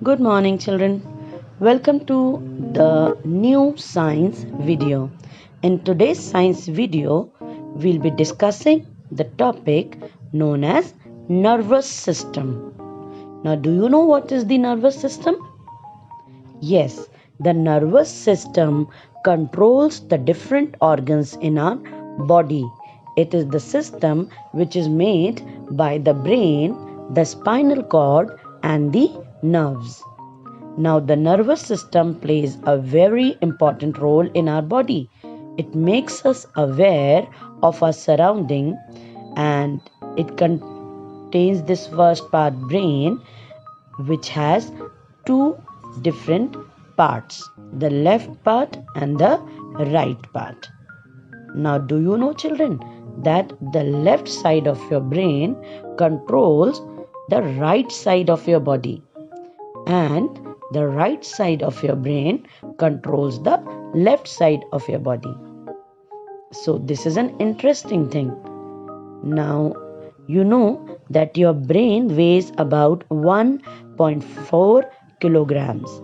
Good morning, children. Welcome to the new science video. In today's science video, we'll be discussing the topic known as nervous system. Now, do you know what is the nervous system? Yes, the nervous system controls the different organs in our body. It is the system which is made by the brain, the spinal cord, and the nerves. Now, the nervous system plays a very important role in our body. It makes us aware of our surrounding, and it contains this first part, brain, which has two different parts, the left part and the right part. Now, do you know, children, that the left side of your brain controls the right side of your body, and the right side of your brain controls the left side of your body. So, this is an interesting thing. Now, you know that your brain weighs about 1.4 kilograms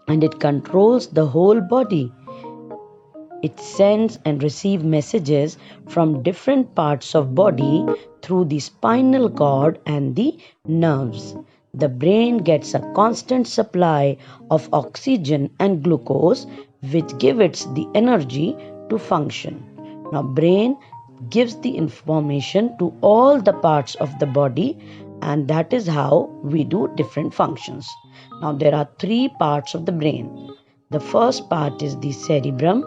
and it controls the whole body. It sends and receives messages from different parts of body through the spinal cord and the nerves. The brain gets a constant supply of oxygen and glucose which give it the energy to function. Now brain gives the information to all the parts of the body, and that is how we do different functions. Now there are three parts of the brain. The first part is the cerebrum,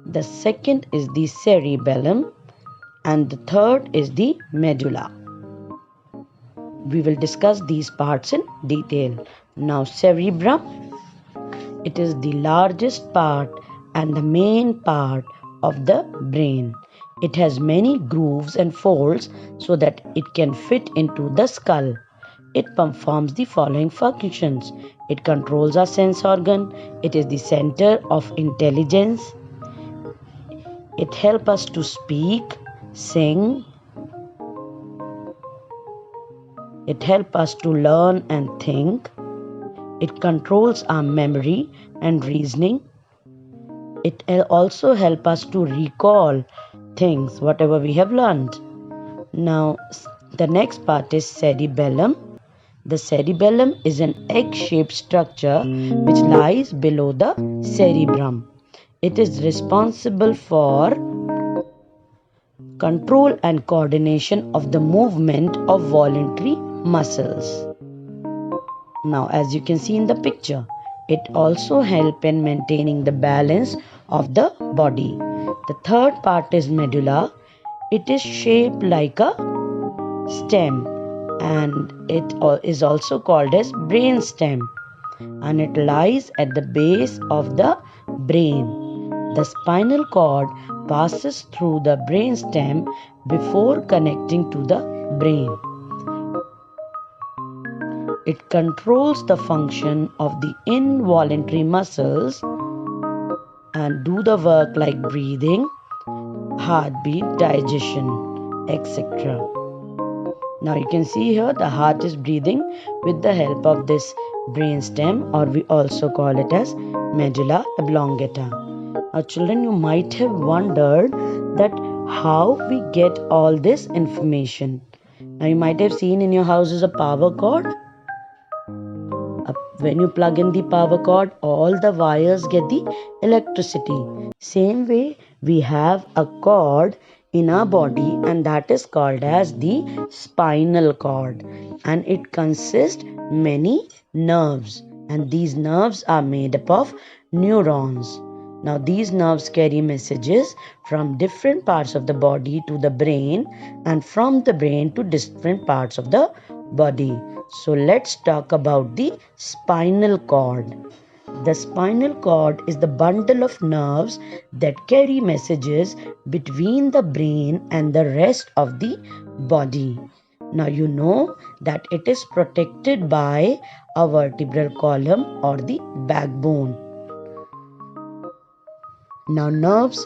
the second is the cerebellum, and the third is the medulla. We will discuss these parts in detail. Now, cerebrum, it is the largest part and the main part of the brain. It has many grooves and folds so that it can fit into the skull. It performs the following functions. It controls our sense organ. It is the center of intelligence. It helps us to speak, sing. It helps us to learn and think. It controls our memory and reasoning. It also helps us to recall things, whatever we have learned. Now, the next part is cerebellum. The cerebellum is an egg-shaped structure which lies below the cerebrum. It is responsible for control and coordination of the movement of voluntary muscles. Now, as you can see in the picture, it also helps in maintaining the balance of the body. The third part is medulla. It is shaped like a stem, and it is also called as brain stem, and it lies at the base of the brain. The spinal cord passes through the brain stem before connecting to the brain. It controls the function of the involuntary muscles and do the work like breathing, heartbeat, digestion, etc. Now you can see here the heart is breathing with the help of this brain stem, or we also call it as medulla oblongata. Now children, you might have wondered that how we get all this information. Now you might have seen in your house is a power cord. When you plug in the power cord, all the wires get the electricity. Same way, we have a cord in our body, and that is called as the spinal cord, and it consists many nerves, and these nerves are made up of neurons. Now these nerves carry messages from different parts of the body to the brain, and from the brain to different parts of the body. So let's talk about the spinal cord. The spinal cord is the bundle of nerves that carry messages between the brain and the rest of the body. Now you know that it is protected by a vertebral column or the backbone. Now nerves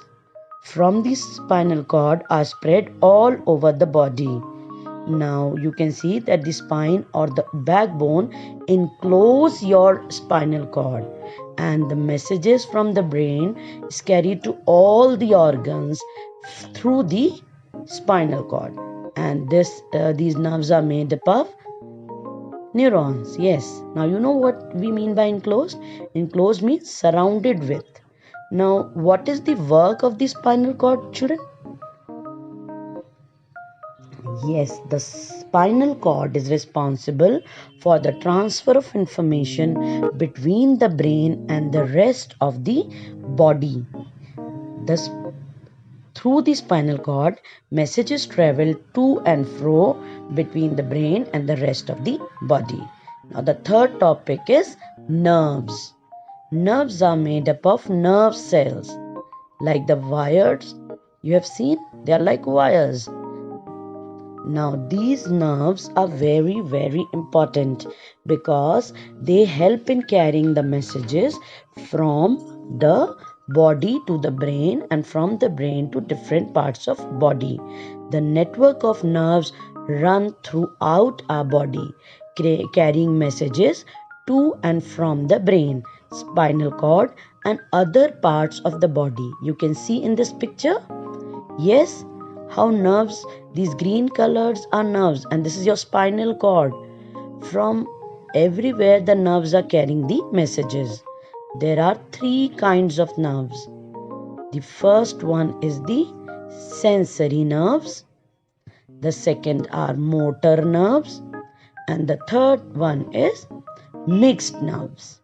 from the spinal cord are spread all over the body. Now you can see that the spine or the backbone enclose your spinal cord, and the messages from the brain is carried to all the organs through the spinal cord. And these nerves are made up of neurons. Yes. Now you know what we mean by enclosed. Enclosed means surrounded with. Now what is the work of the spinal cord, children? Yes, the spinal cord is responsible for the transfer of information between the brain and the rest of the body. Thus, through the spinal cord, messages travel to and fro between the brain and the rest of the body. Now, the third topic is nerves. Nerves are made up of nerve cells, like the wires you have seen, they are like wires. Now, these nerves are very, very important because they help in carrying the messages from the body to the brain and from the brain to different parts of body. The network of nerves run throughout our body, carrying messages to and from the brain, spinal cord, and other parts of the body. You can see in this picture. Yes, how nerves, these green colors are nerves, and this is your spinal cord. From everywhere the nerves are carrying the messages. There are three kinds of nerves. The first one is the sensory nerves, the second are motor nerves, and the third one is mixed nerves.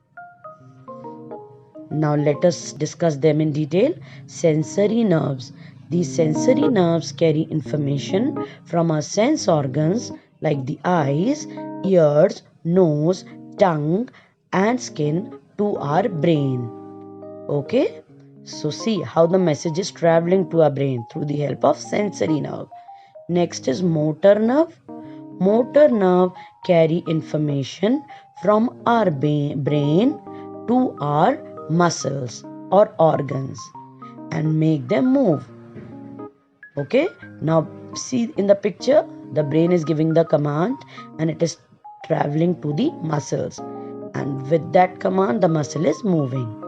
Now let us discuss them in detail. Sensory nerves. These sensory nerves carry information from our sense organs like the eyes, ears, nose, tongue, and skin to our brain. Okay? So see how the message is traveling to our brain through the help of sensory nerve. Next is motor nerve. Motor nerve carry information from our brain to our muscles or organs and make them move. Okay, now see in the picture, the brain is giving the command and it is traveling to the muscles, and with that command the muscle is moving.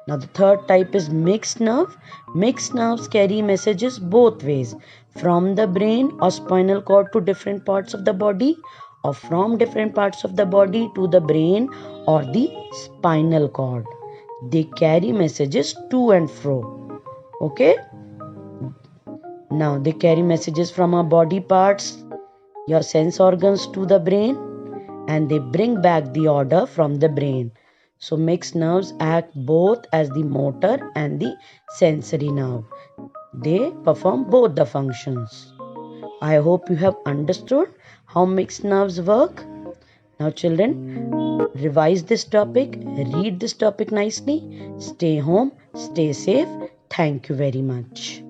Now the third type is mixed nerve. Mixed nerves carry messages both ways, from the brain or spinal cord to different parts of the body, or from different parts of the body to the brain or the spinal cord. They carry messages to and fro. Okay? Now they carry messages from our body parts, your sense organs to the brain, and they bring back the order from the brain. So mixed nerves act both as the motor and the sensory nerve. They perform both the functions. I hope you have understood how mixed nerves work. Now children, revise this topic, read this topic nicely, stay home, stay safe. Thank you very much.